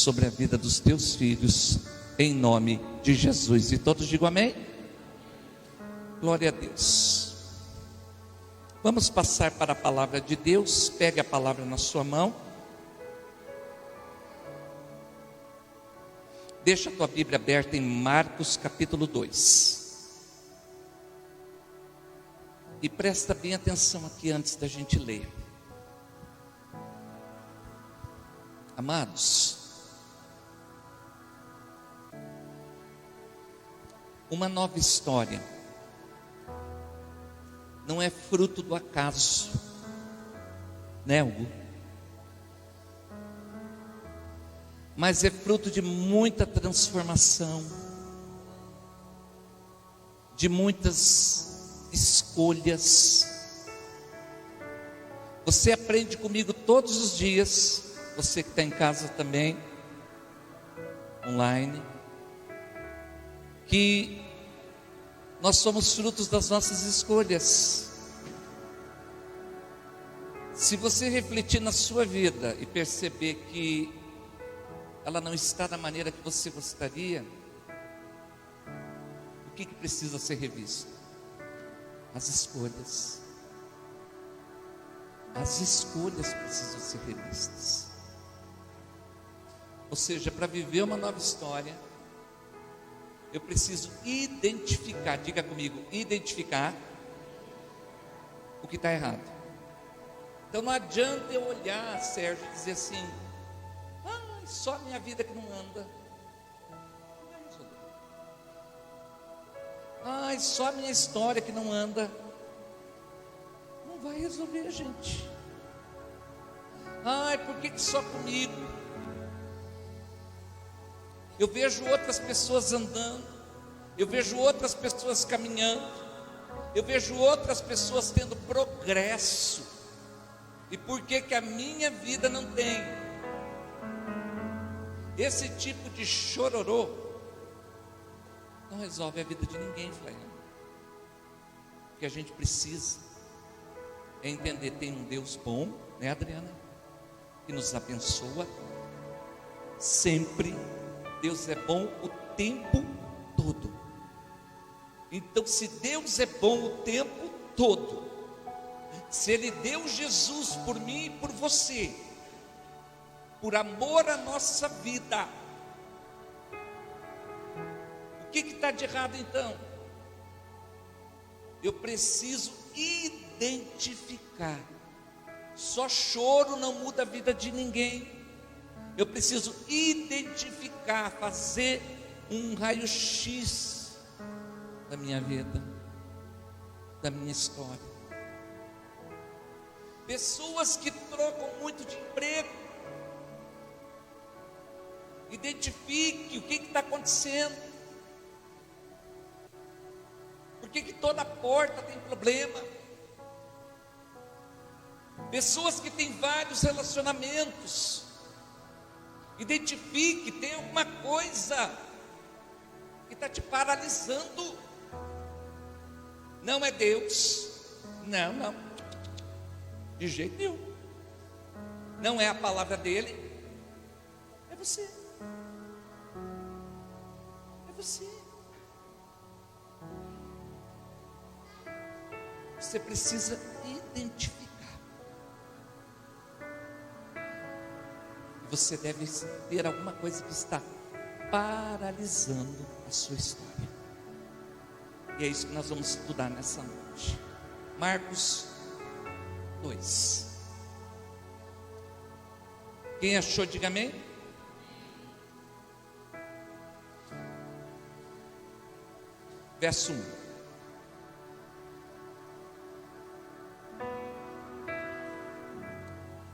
sobre a vida dos teus filhos, em nome de Jesus. E todos digam amém? Glória a Deus. Vamos passar para a palavra de Deus. Pegue a palavra na sua mão. Deixa a tua Bíblia aberta em Marcos capítulo 2. E presta bem atenção aqui antes da gente ler. Amados, uma nova história não é fruto do acaso, né, Hugo? Mas é fruto de muita transformação, de muitas escolhas. Você aprende comigo todos os dias, você que está em casa também, online, que nós somos frutos das nossas escolhas. Se você refletir na sua vida e perceber que ela não está da maneira que você gostaria, o que precisa ser revisto? As escolhas. As escolhas precisam ser revistas. Ou seja, para viver uma nova história, eu preciso identificar, diga comigo, identificar o que está errado. Então não adianta eu olhar, Sérgio, e dizer assim: só a minha vida que não anda. Ai, só a minha história que não anda. Não vai resolver, gente. Ai, por que só comigo? Eu vejo outras pessoas andando, eu vejo outras pessoas caminhando, eu vejo outras pessoas tendo progresso. E por que a minha vida não tem? Esse tipo de chororô não resolve a vida de ninguém, Flaiano. O que a gente precisa é entender: tem um Deus bom, né, Adriana? Que nos abençoa sempre. Deus é bom o tempo todo. Então, se Deus é bom o tempo todo, se Ele deu Jesus por mim e por você, por amor à nossa vida, o que está de errado então? Eu preciso identificar. Só choro não muda a vida de ninguém. Eu preciso identificar, fazer um raio-x da minha vida, da minha história. Pessoas que trocam muito de emprego, identifique o que está acontecendo. Por que toda porta tem problema? Pessoas que têm vários relacionamentos, identifique, tem alguma coisa que está te paralisando. Não é Deus, não, de jeito nenhum. Não é a palavra dele, é você. É você. Você precisa identificar. Você deve ter alguma coisa que está paralisando a sua história. E é isso que nós vamos estudar nessa noite. Marcos 2. Quem achou, diga amém. Verso 1.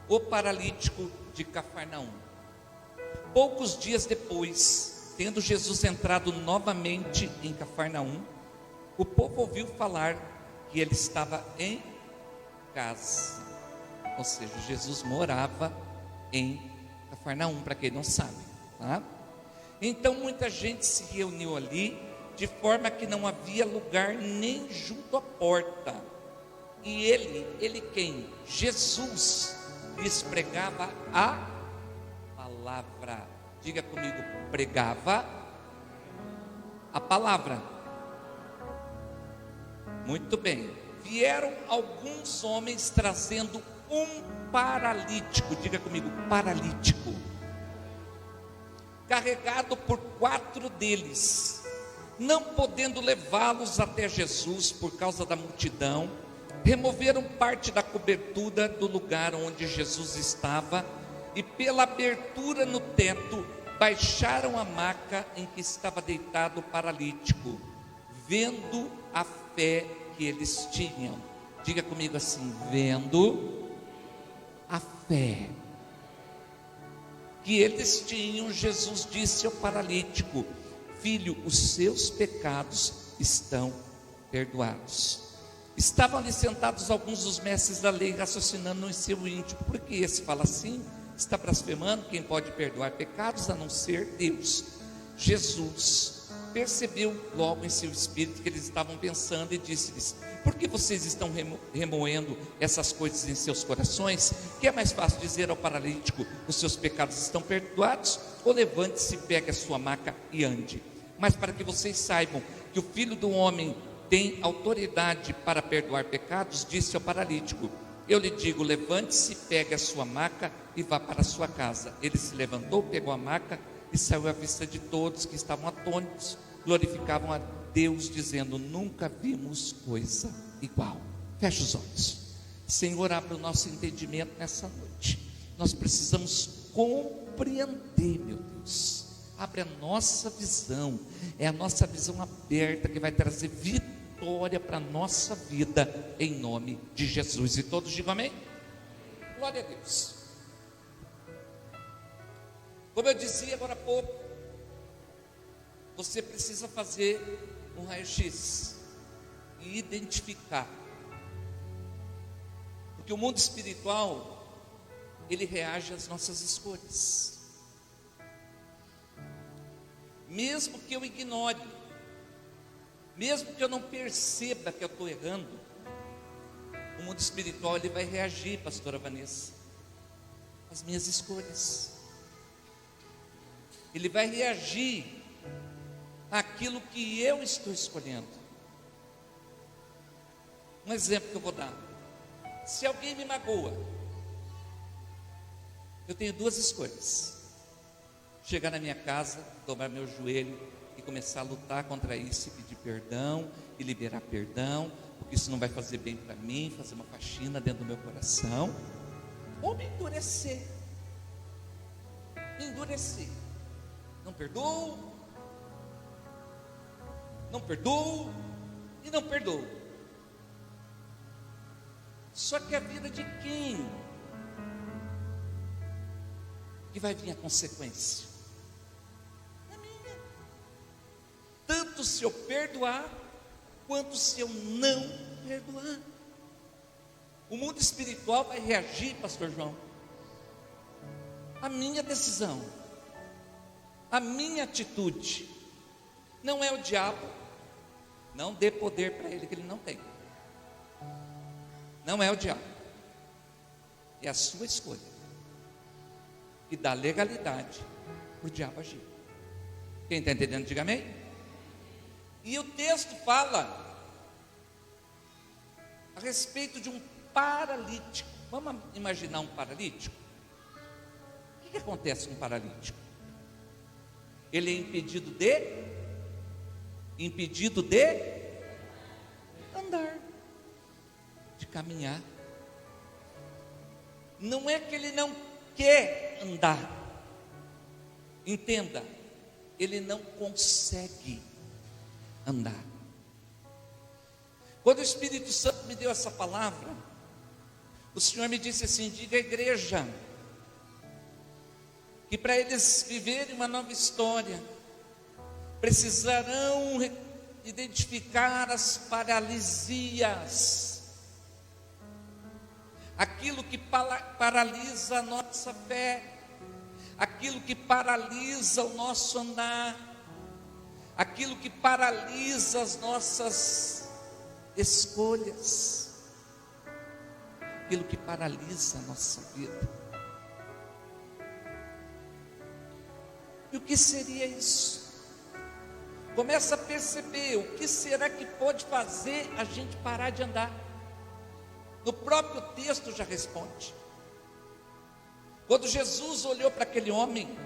O paralítico de Cafarnaum. Poucos dias depois, tendo Jesus entrado novamente em Cafarnaum, o povo ouviu falar que ele estava em casa. Ou seja, Jesus morava em Cafarnaum, para quem não sabe, tá? Então muita gente se reuniu ali, de forma que não havia lugar nem junto à porta. E ele quem? Jesus lhes pregava a palavra. Diga comigo, pregava a palavra. Muito bem. Vieram alguns homens trazendo um paralítico. Diga comigo, paralítico. Carregado por 4 deles. Não podendo levá-los até Jesus por causa da multidão, removeram parte da cobertura do lugar onde Jesus estava e pela abertura no teto baixaram a maca em que estava deitado o paralítico, vendo a fé que eles tinham. Diga comigo assim, vendo a fé que eles tinham, Jesus disse ao paralítico: filho, os seus pecados estão perdoados. Estavam ali sentados alguns dos mestres da lei, raciocinando em seu íntimo: por que esse fala assim? Está blasfemando? Quem pode perdoar pecados a não ser Deus? Jesus percebeu logo em seu espírito que eles estavam pensando e disse-lhes: por que vocês estão remoendo essas coisas em seus corações? Que é mais fácil dizer ao paralítico: os seus pecados estão perdoados, ou levante-se, pegue a sua maca e ande. Mas para que vocês saibam que o Filho do Homem tem autoridade para perdoar pecados, disse ao paralítico: eu lhe digo, levante-se, pegue a sua maca e vá para a sua casa. Ele se levantou, pegou a maca e saiu à vista de todos, que estavam atônitos, glorificavam a Deus, dizendo: nunca vimos coisa igual. Feche os olhos. Senhor, abre o nosso entendimento nessa noite. Nós precisamos compreender, meu Deus. Abre a nossa visão. É a nossa visão aberta que vai trazer vitória para a nossa vida, em nome de Jesus. E todos digam amém? Glória a Deus. Como eu dizia agora há pouco, você precisa fazer um raio-x e identificar, porque o mundo espiritual, ele reage às nossas escolhas. Mesmo que eu ignore, mesmo que eu não perceba que eu estou errando, o mundo espiritual, ele vai reagir, pastora Vanessa, às minhas escolhas. Ele vai reagir àquilo que eu estou escolhendo. Um exemplo que eu vou dar: se alguém me magoa, eu tenho 2 escolhas: chegar na minha casa, dobrar meu joelho e começar a lutar contra isso, e pedir perdão e liberar perdão, porque isso não vai fazer bem para mim, fazer uma faxina dentro do meu coração, ou me endurecer. Não perdoo e não perdoo. Só que a vida de quem que vai vir a consequência? A minha. Tanto se eu perdoar, quanto se eu não perdoar. O mundo espiritual vai reagir, pastor João, a minha decisão, a minha atitude. Não é o diabo. Não dê poder para ele que ele não tem. Não é o diabo. É a sua escolha que dá legalidade para o diabo agir. Quem está entendendo, diga amém. E o texto fala a respeito de um paralítico. Vamos imaginar um paralítico? O que acontece com um paralítico? Ele é impedido de andar, de caminhar. Não é que ele não quer andar, entenda, ele não consegue andar. Quando o Espírito Santo me deu essa palavra, o Senhor me disse assim: diga à igreja que para eles viverem uma nova história, precisarão identificar as paralisias, aquilo que paralisa a nossa fé, aquilo que paralisa o nosso andar, aquilo que paralisa as nossas escolhas, aquilo que paralisa a nossa vida. E o que seria isso? Começa a perceber o que será que pode fazer a gente parar de andar. No próprio texto já responde. Quando Jesus olhou para aquele homem,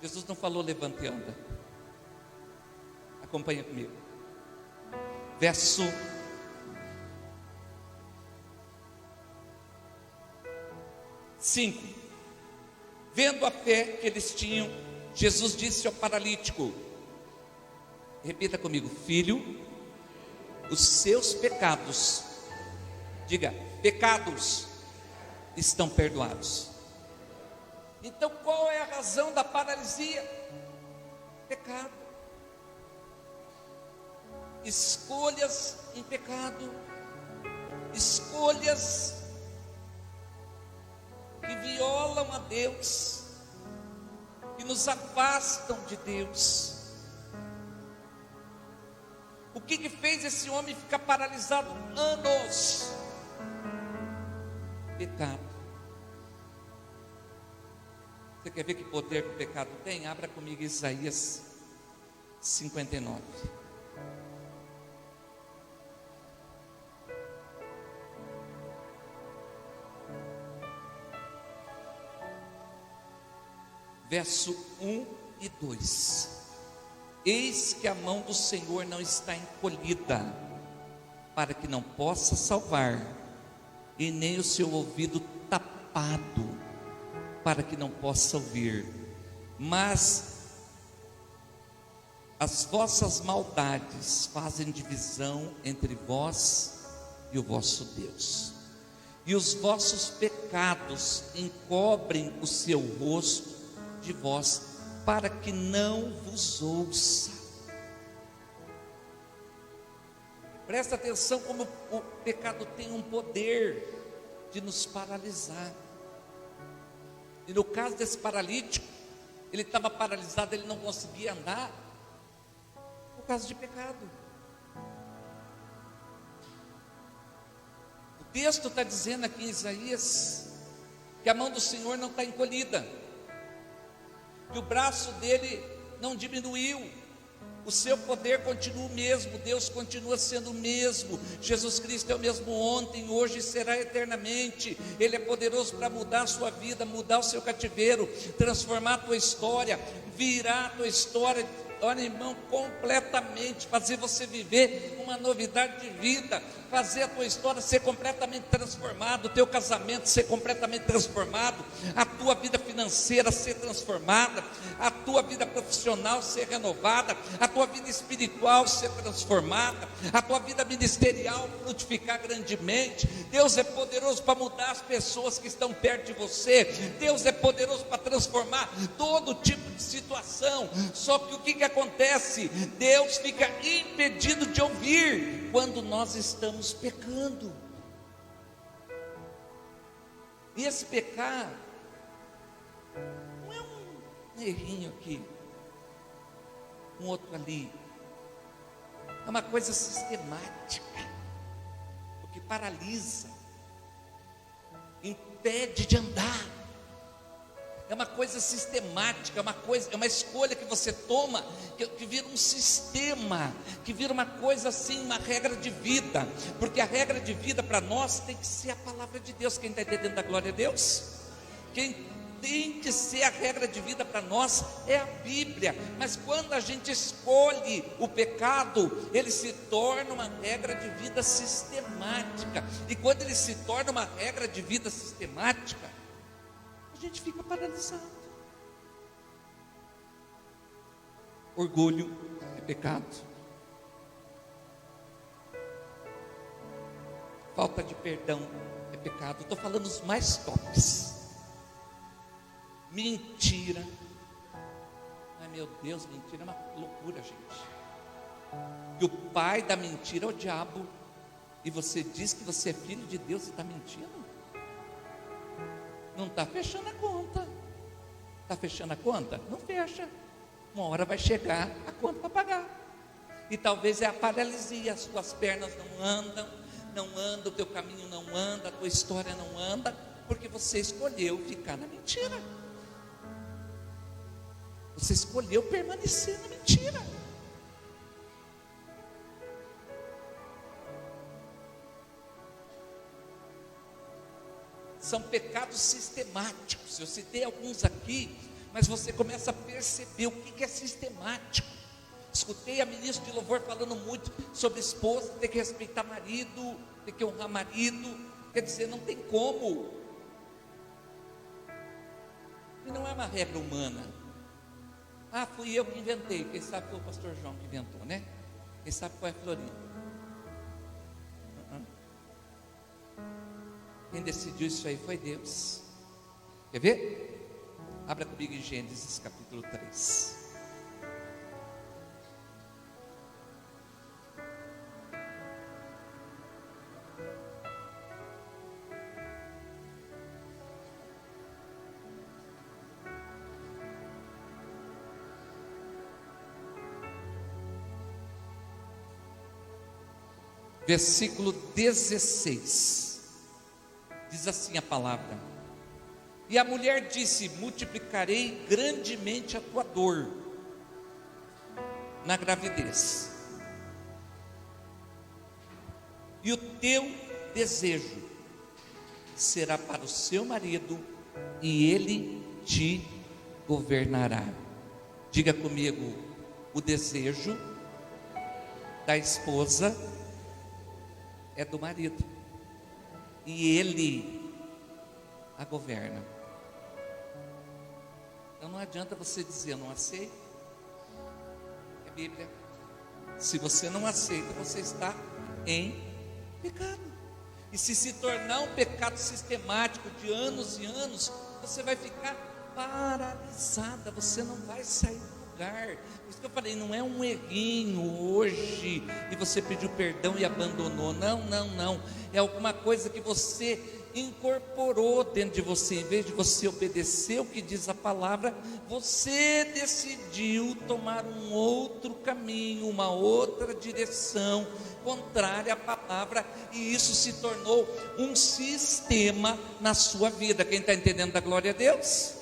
Jesus não falou levanta e anda. Acompanha comigo. Verso 5. Vendo a fé que eles tinham, Jesus disse ao paralítico, repita comigo, filho, os seus pecados, diga, pecados estão perdoados. Então qual é a razão da paralisia? Pecado. Escolhas em pecado, escolhas que violam a Deus, que nos afastam de Deus. O que fez esse homem ficar paralisado anos? Pecado. Você quer ver que poder que o pecado tem? Abra comigo Isaías 59. Verso 1 e 2. Eis que a mão do Senhor não está encolhida, para que não possa salvar, e nem o seu ouvido tapado, para que não possa ouvir. Mas as vossas maldades fazem divisão entre vós e o vosso Deus, e os vossos pecados encobrem o seu rosto de vós, para que não vos ouça. Presta atenção como o pecado tem um poder de nos paralisar. E no caso desse paralítico, ele estava paralisado, ele não conseguia andar por causa de pecado. O texto está dizendo aqui em Isaías que a mão do Senhor não está encolhida, que o braço dele não diminuiu, o seu poder continua o mesmo, Deus continua sendo o mesmo, Jesus Cristo é o mesmo ontem, hoje e será eternamente. Ele é poderoso para mudar a sua vida, mudar o seu cativeiro, transformar a tua história, virar a tua história, olha irmão, completamente, fazer você viver uma novidade de vida, fazer a tua história ser completamente transformada, o teu casamento ser completamente transformado, a tua vida financeira ser transformada, a tua vida profissional ser renovada, a tua vida espiritual ser transformada, a tua vida ministerial frutificar grandemente. Deus é poderoso para mudar as pessoas que estão perto de você, Deus é poderoso para transformar todo tipo de situação. Só que o que acontece? Deus fica impedido de ouvir quando nós estamos pecando. E esse pecar não é um errinho aqui, um outro ali, é uma coisa sistemática, o que paralisa, impede de andar. É uma coisa sistemática, é uma escolha que você toma, que vira um sistema, que vira uma coisa assim, uma regra de vida, porque a regra de vida para nós tem que ser a palavra de Deus. Quem está entendendo da glória a Deus? Quem tem que ser a regra de vida para nós é a Bíblia. Mas quando a gente escolhe o pecado, ele se torna uma regra de vida sistemática, e quando ele se torna uma regra de vida sistemática, a gente fica paralisado. Orgulho é pecado. Falta de perdão é pecado. Estou falando os mais tops. Mentira. Ai meu Deus, mentira é uma loucura, gente. E o pai da mentira é o diabo. E você diz que você é filho de Deus e está mentindo? Não está fechando a conta. Está fechando a conta? Não fecha. Uma hora vai chegar a conta para pagar. E talvez é a paralisia, as tuas pernas não andam, o teu caminho não anda, a tua história não anda, porque você escolheu ficar na mentira. Você escolheu permanecer na mentira. São pecados sistemáticos. Eu citei alguns aqui, mas você começa a perceber o que é sistemático. Escutei a ministra de louvor falando muito sobre esposa, ter que respeitar marido, ter que honrar marido. Quer dizer, não tem como. E não é uma regra humana. Ah, fui eu que inventei. Quem sabe foi o pastor João que inventou, né? Quem sabe foi a Florinda. Quem decidiu isso aí foi Deus. Quer ver? Abra comigo em Gênesis capítulo 3. Versículo 16. Diz assim a palavra: e a mulher disse: multiplicarei grandemente a tua dor na gravidez, e o teu desejo será para o seu marido, e ele te governará. Diga comigo: o desejo da esposa é do marido, e ele a governa. Então não adianta você dizer: eu não aceito. É Bíblia. Se você não aceita, você está em pecado. E se tornar um pecado sistemático de anos e anos, você vai ficar paralisada, você não vai sair do lugar. Por isso que eu falei, não é um errinho hoje e você pediu perdão e abandonou. Não. É alguma coisa que você incorporou dentro de você. Em vez de você obedecer o que diz a palavra, você decidiu tomar um outro caminho, uma outra direção contrária à palavra, e isso se tornou um sistema na sua vida. Quem está entendendo, da glória a Deus?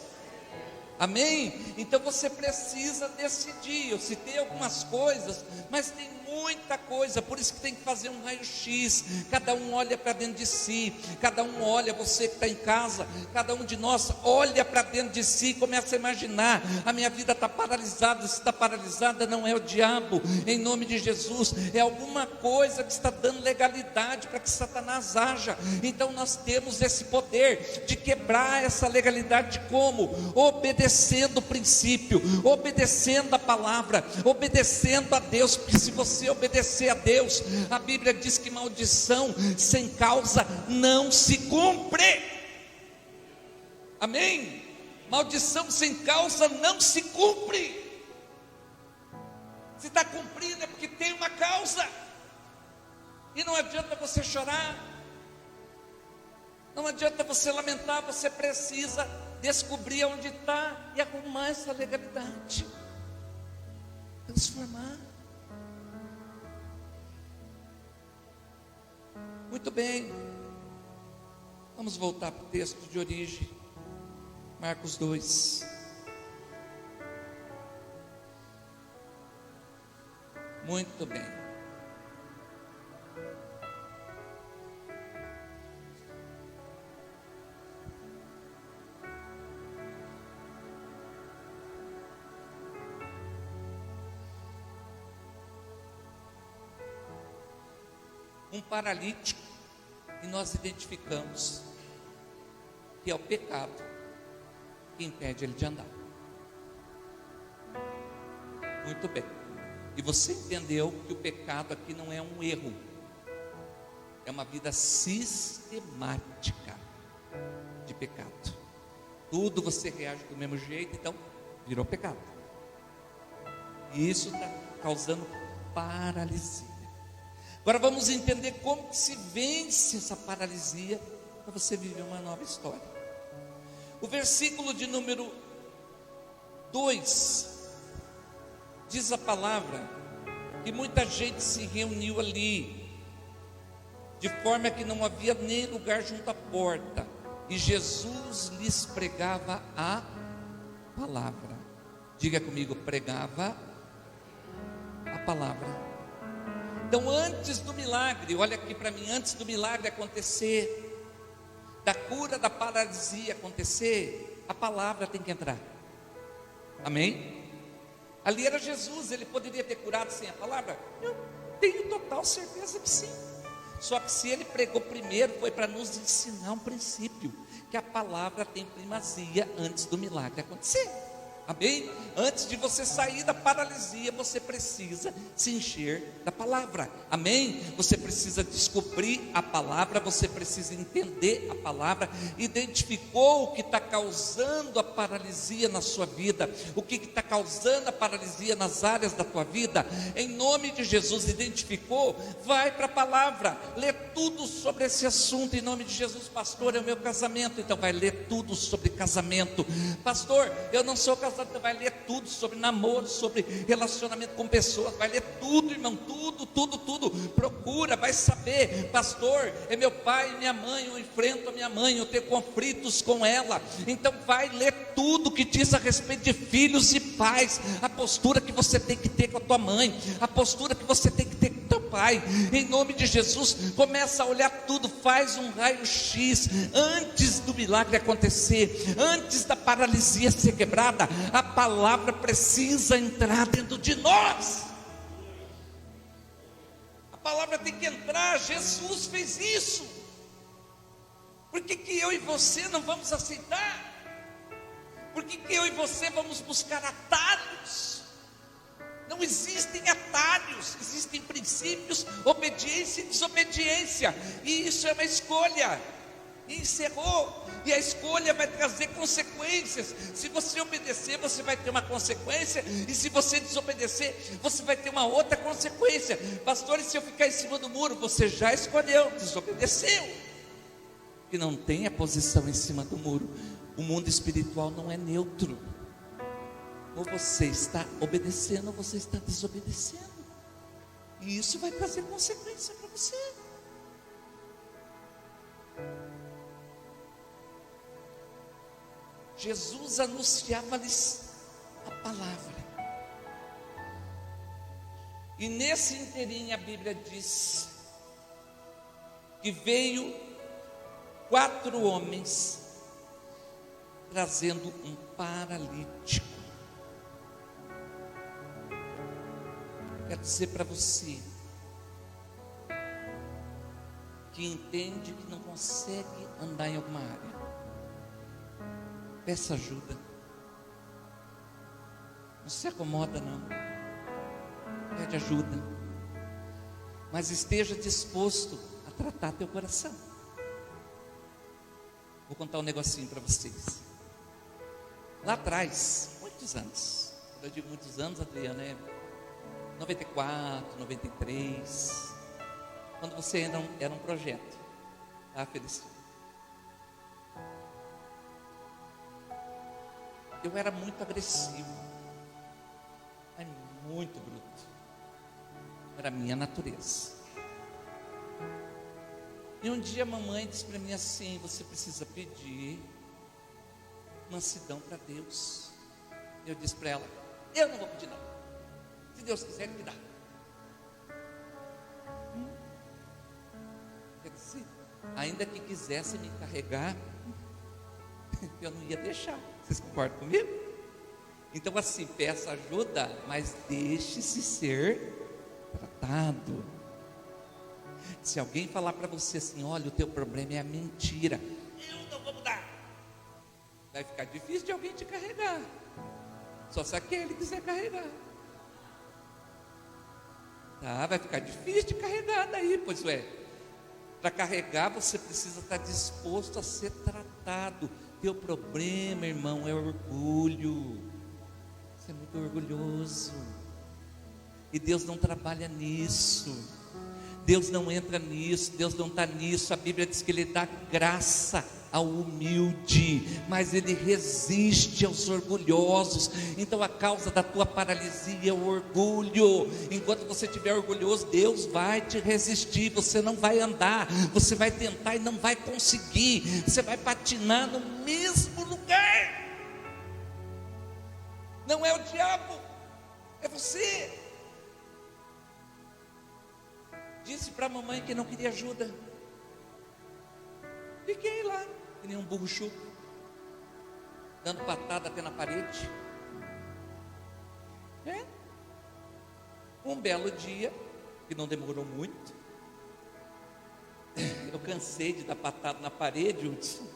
Amém? Então você precisa decidir. Eu citei algumas coisas, mas tem muita coisa, por isso que tem que fazer um raio-x. Cada um olha para dentro de si, cada um olha, você que está em casa, cada um de nós olha para dentro de si e começa a imaginar: a minha vida está paralisada. Se está paralisada, não é o diabo, em nome de Jesus, é alguma coisa que está dando legalidade para que Satanás haja. Então nós temos esse poder de quebrar essa legalidade. Como? Obedecendo o princípio, obedecendo a palavra, obedecendo a Deus. Porque se você obedecer a Deus, a Bíblia diz que maldição sem causa não se cumpre. Amém? Maldição sem causa não se cumpre. Se está cumprindo é porque tem uma causa. E não adianta você chorar, não adianta você lamentar. Você precisa descobrir onde está e arrumar essa legalidade, transformar. Muito bem, vamos voltar para o texto de origem, Marcos 2. Muito bem. Um paralítico, e nós identificamos que é o pecado que impede ele de andar. Muito bem. E você entendeu que o pecado aqui não é um erro, é uma vida sistemática de pecado. Tudo você reage do mesmo jeito, então virou pecado. E isso está causando paralisia. Agora vamos entender como que se vence essa paralisia para você viver uma nova história. O versículo de número 2 diz a palavra que muita gente se reuniu ali, de forma que não havia nem lugar junto à porta, e Jesus lhes pregava a palavra. Diga comigo, pregava a palavra. Então, antes do milagre, olha aqui para mim, antes do milagre acontecer, da cura da paralisia acontecer, a palavra tem que entrar. Amém? Ali era Jesus, ele poderia ter curado sem a palavra? Eu tenho total certeza que sim. Só que se ele pregou primeiro, foi para nos ensinar um princípio, que a palavra tem primazia antes do milagre acontecer. Amém? Antes de você sair da paralisia, você precisa se encher da palavra. Amém? Você precisa descobrir a palavra, você precisa entender a palavra. Identificou o que está causando a paralisia na sua vida, o que está causando a paralisia nas áreas da tua vida. Em nome de Jesus, identificou? Vai para a palavra, lê tudo sobre esse assunto. Em nome de Jesus, pastor, é o meu casamento. Então vai ler tudo sobre casamento. Pastor, eu não sou casado. Então vai ler tudo sobre namoro, sobre relacionamento com pessoas, vai ler tudo, irmão, tudo, procura, vai saber. Pastor, é meu pai e minha mãe, eu enfrento a minha mãe, eu tenho conflitos com ela. Então vai ler tudo que diz a respeito de filhos e pais, a postura que você tem que ter com a tua mãe, a postura que você tem que ter com o teu pai. Em nome de Jesus, começa a olhar tudo, faz um raio-x antes do milagre acontecer, antes da paralisia ser quebrada. A palavra precisa entrar dentro de nós. A palavra tem que entrar. Jesus fez isso. Por que eu e você não vamos aceitar? Por que eu e você vamos buscar atalhos? Não existem atalhos, existem princípios, obediência e desobediência, e isso é uma escolha. E encerrou, e a escolha vai trazer consequências. Se você obedecer, você vai ter uma consequência, e se você desobedecer, você vai ter uma outra consequência. Pastor, e se eu ficar em cima do muro? Você já escolheu, desobedeceu. Que não tem a posição em cima do muro. O mundo espiritual não é neutro. Ou você está obedecendo, ou você está desobedecendo, e isso vai trazer consequência para você. Jesus anunciava-lhes a palavra, e nesse inteirinho a Bíblia diz que veio 4 homens trazendo um paralítico. Quero dizer para você que entende que não consegue andar em alguma área, peça ajuda. Não se acomoda não, pede ajuda, mas esteja disposto a tratar teu coração. Vou contar um negocinho para vocês. Lá atrás, muitos anos, quando eu digo muitos anos, Adriana, 94, 93, quando você ainda era um projeto, tá, Feliciano? Eu era muito agressivo, muito bruto, era a minha natureza. E um dia a mamãe disse para mim assim: você precisa pedir mansidão para Deus. Eu disse para ela: eu não vou pedir não, se Deus quiser Ele me dá. Quer dizer, ainda que quisesse me carregar, eu não ia deixar. Vocês concordam comigo? Então assim, peça ajuda, mas deixe-se ser tratado. Se alguém falar para você assim: olha, o teu problema é a mentira, eu não vou mudar, vai ficar difícil de alguém te carregar. Só se aquele quiser carregar, tá? Vai ficar difícil de carregar daí, pois para carregar você precisa estar disposto a ser tratado. Teu problema, irmão, é orgulho. Você é muito orgulhoso, e Deus não trabalha nisso. Deus não entra nisso, Deus não está nisso. A Bíblia diz que Ele dá graça ao humilde, mas Ele resiste aos orgulhosos. Então a causa da tua paralisia é o orgulho. Enquanto você estiver orgulhoso, Deus vai te resistir. Você não vai andar, você vai tentar e não vai conseguir. Você vai patinar no mesmo lugar. Não é o diabo, é você. Disse para a mamãe que não queria ajuda. Fiquei lá, que nem um burro chuco, dando patada até na parede. Um belo dia, que não demorou muito, eu cansei de dar patada na parede, Hudson.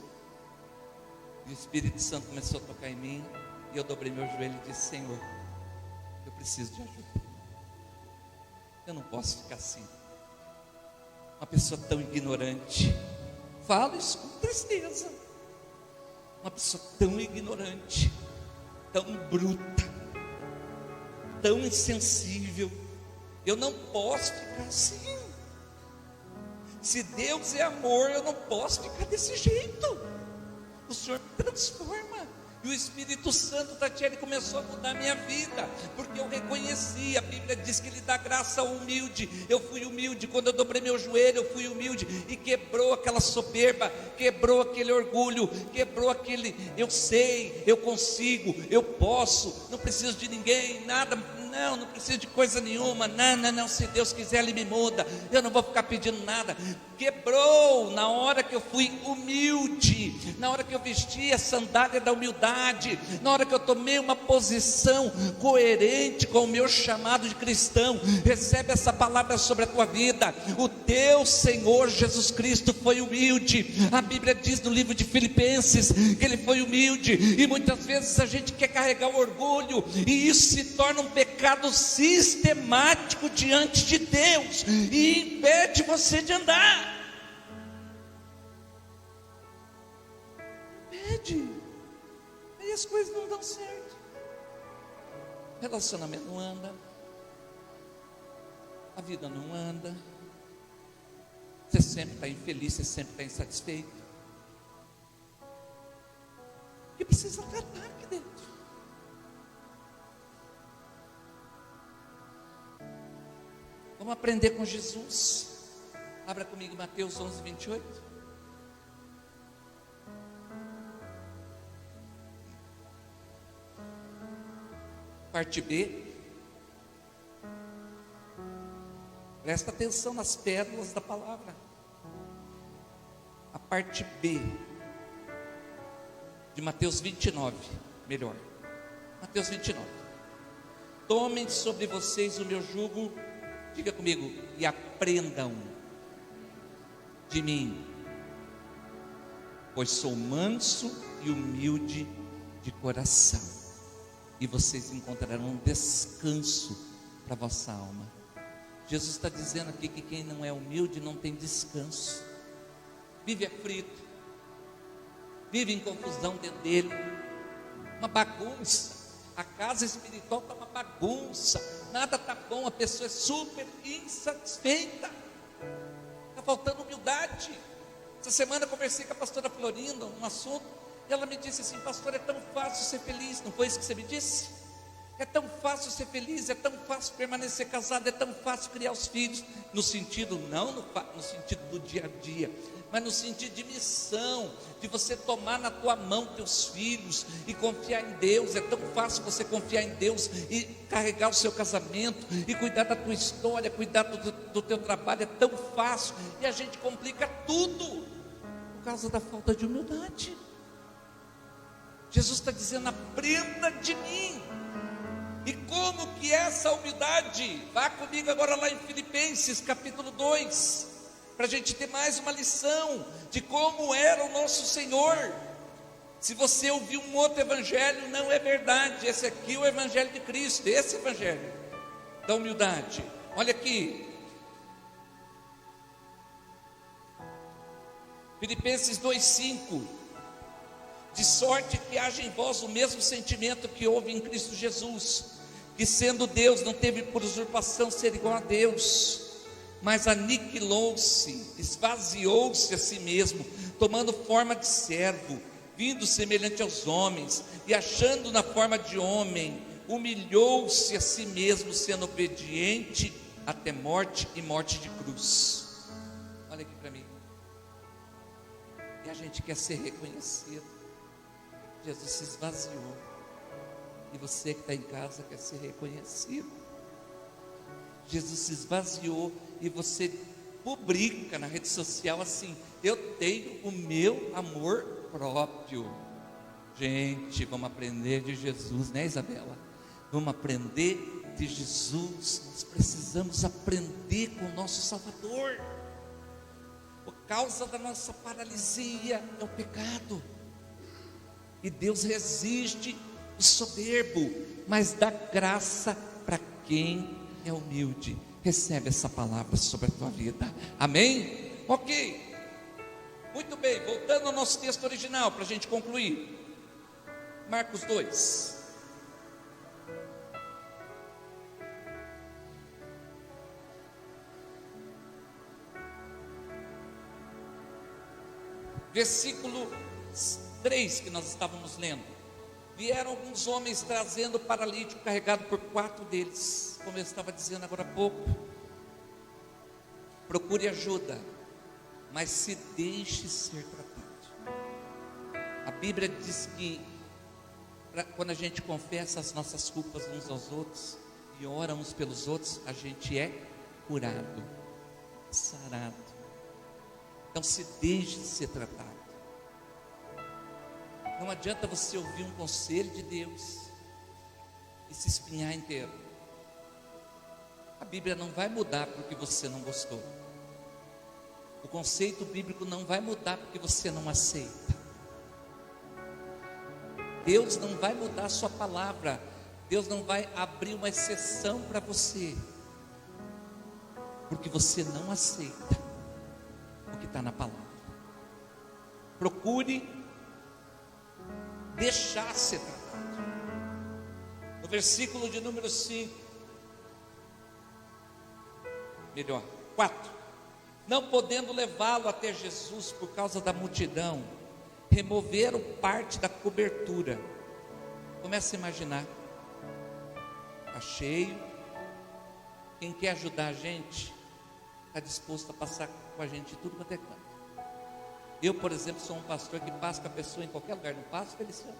E o Espírito Santo começou a tocar em mim, e eu dobrei meu joelho e disse: Senhor, eu preciso de ajuda. Eu não posso ficar assim. Uma pessoa tão ignorante, falo isso com tristeza. Uma pessoa tão ignorante, tão bruta, tão insensível. Eu não posso ficar assim. Se Deus é amor, eu não posso ficar desse jeito. O Senhor me transforma. E o Espírito Santo, Tatiele, começou a mudar a minha vida, porque eu reconheci, a Bíblia diz que Ele dá graça ao humilde. Eu fui humilde, quando eu dobrei meu joelho, eu fui humilde, e quebrou aquela soberba, quebrou aquele orgulho, quebrou aquele, eu sei, eu consigo, eu posso, não preciso de ninguém, nada, não preciso de coisa nenhuma, não, se Deus quiser Ele me muda, eu não vou ficar pedindo nada. Quebrou na hora que eu fui humilde, na hora que eu vesti a sandália da humildade, na hora que eu tomei uma posição coerente com o meu chamado de cristão. Recebe essa palavra sobre a tua vida. O teu Senhor Jesus Cristo foi humilde. A Bíblia diz no livro de Filipenses que Ele foi humilde, e muitas vezes a gente quer carregar o orgulho, e isso se torna um pecado sistemático diante de Deus, e impede você de andar. Aí as coisas não dão certo, relacionamento não anda, a vida não anda, você sempre está infeliz, você sempre está insatisfeito. O que precisa tratar aqui dentro? Vamos aprender com Jesus. Abra comigo Mateus 11, 28. Parte B. Presta atenção nas pérolas da palavra. A parte B de Mateus 29. Melhor, Mateus 29. Tomem sobre vocês o meu jugo, diga comigo, e aprendam de mim, pois sou manso e humilde de coração, e vocês encontrarão descanso para a vossa alma. Jesus está dizendo aqui que quem não é humilde não tem descanso, vive aflito, vive em confusão dentro dele, uma bagunça. A casa espiritual está uma bagunça, nada está bom, a pessoa é super insatisfeita, está faltando humildade. Essa semana eu conversei com a pastora Florinda, um assunto, e ela me disse assim: pastor, é tão fácil ser feliz. Não foi isso que você me disse? É tão fácil ser feliz, é tão fácil permanecer casado, é tão fácil criar os filhos, no sentido, não no sentido do dia a dia, mas no sentido de missão, de você tomar na tua mão teus filhos e confiar em Deus. É tão fácil você confiar em Deus e carregar o seu casamento, e cuidar da tua história, cuidar do teu trabalho, é tão fácil, e a gente complica tudo, por causa da falta de humildade. Jesus está dizendo: aprenda de mim. E como que é essa humildade? Vá comigo agora lá em Filipenses capítulo 2, para a gente ter mais uma lição de como era o nosso Senhor. Se você ouviu um outro evangelho, não é verdade. Esse aqui é o evangelho de Cristo, esse evangelho da humildade. Olha aqui, Filipenses 2,5: de sorte que haja em vós o mesmo sentimento que houve em Cristo Jesus, que sendo Deus não teve por usurpação ser igual a Deus, mas aniquilou-se, esvaziou-se a si mesmo, tomando forma de servo, vindo semelhante aos homens, e achando na forma de homem, humilhou-se a si mesmo, sendo obediente até morte, e morte de cruz. Olha aqui para mim. E a gente quer ser reconhecido. Jesus se esvaziou. E você que está em casa quer ser reconhecido. Jesus se esvaziou e você publica na rede social assim: eu tenho o meu amor próprio. Gente, vamos aprender de Jesus, né, Isabela? Vamos aprender de Jesus. Nós precisamos aprender com o nosso Salvador. Por causa da nossa paralisia é o pecado. E Deus resiste o soberbo, mas dá graça para quem é humilde. Recebe essa palavra sobre a tua vida. Amém? Ok. Muito bem, voltando ao nosso texto original, para a gente concluir. Marcos 2. Versículo 3 que nós estávamos lendo. Vieram alguns homens trazendo o paralítico carregado por 4 deles. Como eu estava dizendo agora há pouco, procure ajuda, mas se deixe ser tratado. A Bíblia diz que quando a gente confessa as nossas culpas uns aos outros e ora uns pelos outros, a gente é curado, sarado. Então se deixe ser tratado. Não adianta você ouvir um conselho de Deus e se espinhar inteiro. A Bíblia não vai mudar porque você não gostou. O conceito bíblico não vai mudar porque você não aceita. Deus não vai mudar a sua palavra. Deus não vai abrir uma exceção para você porque você não aceita o que está na palavra. Procure deixar ser tratado. No versículo de número 5, melhor, 4. Não podendo levá-lo até Jesus por causa da multidão, removeram parte da cobertura. Comece a imaginar. Está cheio. Quem quer ajudar a gente está disposto a passar com a gente tudo quanto é canto. Eu, por exemplo, sou um pastor que passa com a pessoa em qualquer lugar. Não passo, Feliciano.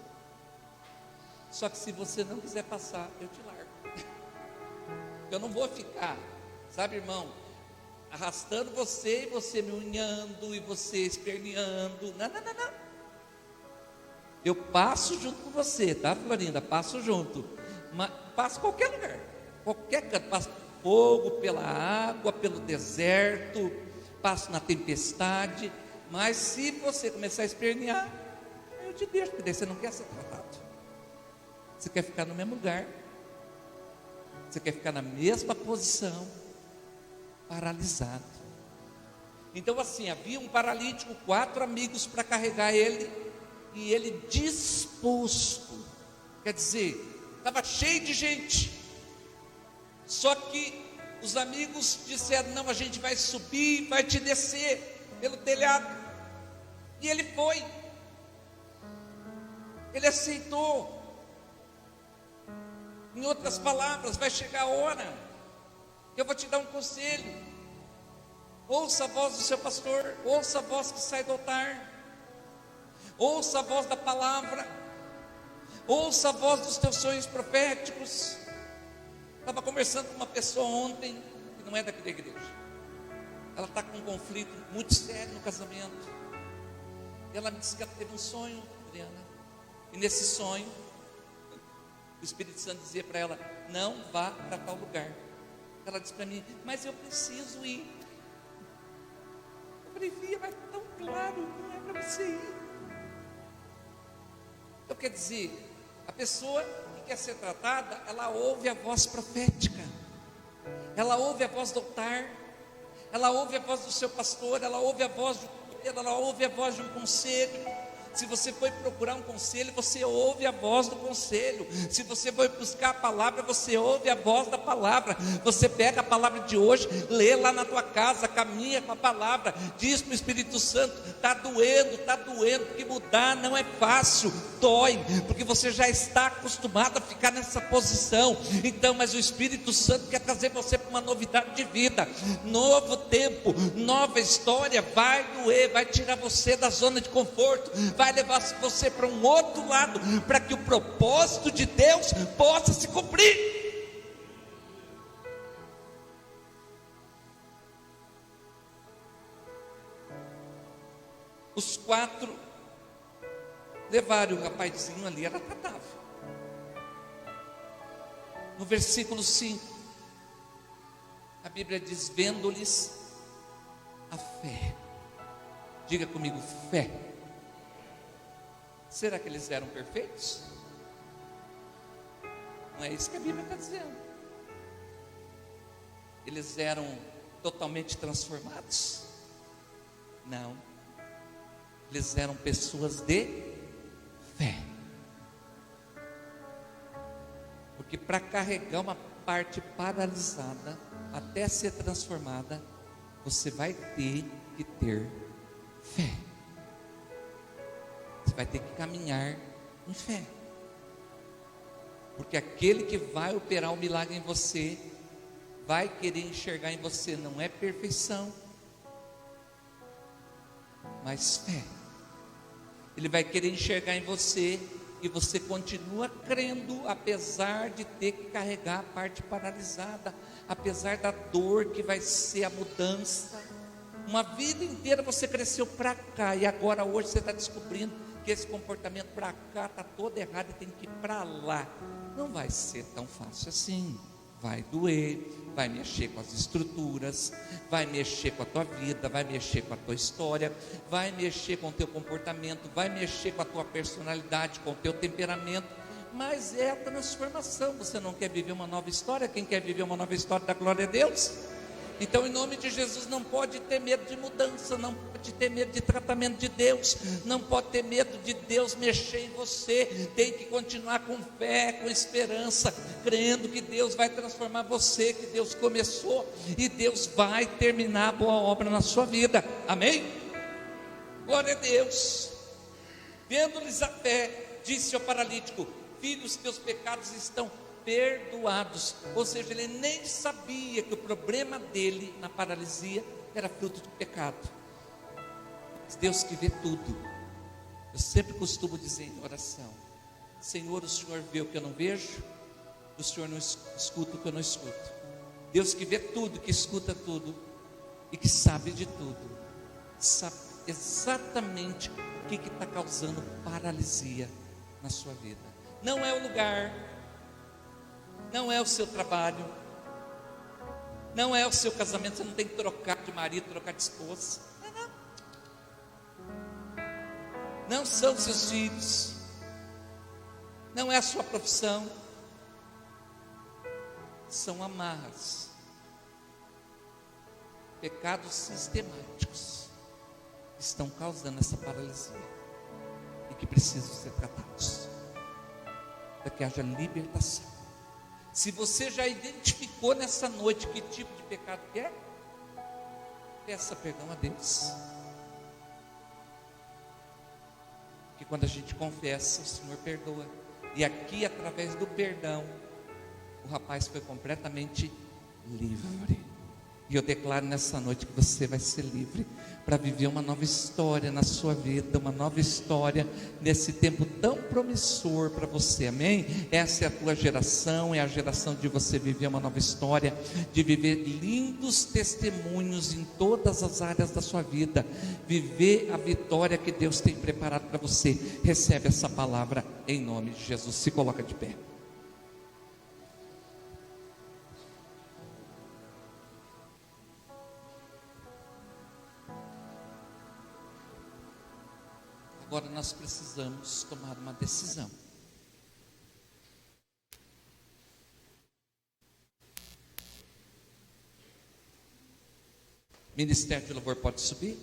Só que se você não quiser passar, eu te largo. Eu não vou ficar, sabe, irmão, arrastando você e você me unhando e você esperneando. Não. Eu passo junto com você, tá, Florinda? Passo junto. Mas passo qualquer lugar, qualquer canto. Passo fogo, pela água, pelo deserto, passo na tempestade. Mas se você começar a espernear, eu te deixo, porque daí você não quer ser tratado. Você quer ficar no mesmo lugar. Você quer ficar na mesma posição, paralisado. Então assim, havia um paralítico, 4 amigos para carregar ele, e ele disposto. Quer dizer, estava cheio de gente. Só que os amigos disseram: não, a gente vai subir, vai te descer pelo telhado. E ele foi. Ele aceitou. Em outras palavras, vai chegar a hora que eu vou te dar um conselho. Ouça a voz do seu pastor, ouça a voz que sai do altar, ouça a voz da palavra, ouça a voz dos teus sonhos proféticos. Estava conversando com uma pessoa ontem, que não é daqui da igreja. Ela está com um conflito muito sério no casamento. E ela me disse que ela teve um sonho, Adriana. E nesse sonho, o Espírito Santo dizia para ela: não vá para tal lugar. Ela disse para mim: mas eu preciso ir. Eu falei: filha, mas tão claro, não é para você ir. Então quer dizer, a pessoa que quer ser tratada, ela ouve a voz profética, ela ouve a voz do altar, ela ouve a voz do seu pastor, ela ouve a voz ela ouve a voz de um conselho. Se você foi procurar um conselho, você ouve a voz do conselho. Se você foi buscar a palavra, você ouve a voz da palavra. Você pega a palavra de hoje, lê lá na tua casa, caminha com a palavra, diz para o Espírito Santo: está doendo, porque mudar não é fácil, dói, porque você já está acostumado a ficar nessa posição. Então, mas o Espírito Santo quer trazer você para uma novidade de vida, novo tempo, nova história. Vai doer, vai tirar você da zona de conforto, vai levar você para um outro lado, para que o propósito de Deus possa se cumprir. Os 4 levaram o rapazinho ali, era tratável. No versículo 5, a Bíblia diz: vendo-lhes a fé. Diga comigo, fé. Será que eles eram perfeitos? Não é isso que a Bíblia está dizendo. Eles eram totalmente transformados? Não. Eles eram pessoas de fé. Porque para carregar uma parte paralisada até ser transformada, você vai ter que ter fé. Você vai ter que caminhar em fé. Porque aquele que vai operar o milagre em você vai querer enxergar em você não é perfeição, mas fé. Ele vai querer enxergar em você e você continua crendo, apesar de ter que carregar a parte paralisada, apesar da dor que vai ser a mudança. Uma vida inteira você cresceu para cá e agora hoje você está descobrindo que esse comportamento para cá está todo errado e tem que ir para lá. Não vai ser tão fácil assim. Vai doer, vai mexer com as estruturas, vai mexer com a tua vida, vai mexer com a tua história, vai mexer com o teu comportamento, vai mexer com a tua personalidade, com o teu temperamento, mas é a transformação. Você não quer viver uma nova história? Quem quer viver uma nova história da glória a Deus? Então, em nome de Jesus, não pode ter medo de mudança, não pode ter medo de tratamento de Deus, não pode ter medo de Deus mexer em você. Tem que continuar com fé, com esperança, crendo que Deus vai transformar você, que Deus começou e Deus vai terminar a boa obra na sua vida. Amém? Glória a Deus. Vendo-lhes a fé, disse ao paralítico: filho, os teus pecados estão perdoados. Ou seja, ele nem sabia que o problema dele na paralisia era fruto do pecado. Mas Deus que vê tudo. Eu sempre costumo dizer em oração: Senhor, o Senhor vê o que eu não vejo, o Senhor não escuta o que eu não escuto. Deus que vê tudo, que escuta tudo e que sabe de tudo, sabe exatamente o que está causando paralisia na sua vida. Não é o lugar, não é o seu trabalho, não é o seu casamento. Você não tem que trocar de marido, trocar de esposa. Não são os seus filhos, não é a sua profissão. São amarras, pecados sistemáticos que estão causando essa paralisia e que precisam ser tratados para que haja libertação. Se você já identificou nessa noite que tipo de pecado que é, peça perdão a Deus. Porque quando a gente confessa, o Senhor perdoa. E aqui, através do perdão, o rapaz foi completamente livre. E eu declaro nessa noite que você vai ser livre para viver uma nova história na sua vida, uma nova história nesse tempo tão promissor para você, amém? Essa é a tua geração, é a geração de você viver uma nova história, de viver lindos testemunhos em todas as áreas da sua vida, viver a vitória que Deus tem preparado para você. Recebe essa palavra em nome de Jesus. Se coloca de pé. Agora nós precisamos tomar uma decisão. Ministério de Louvor pode subir?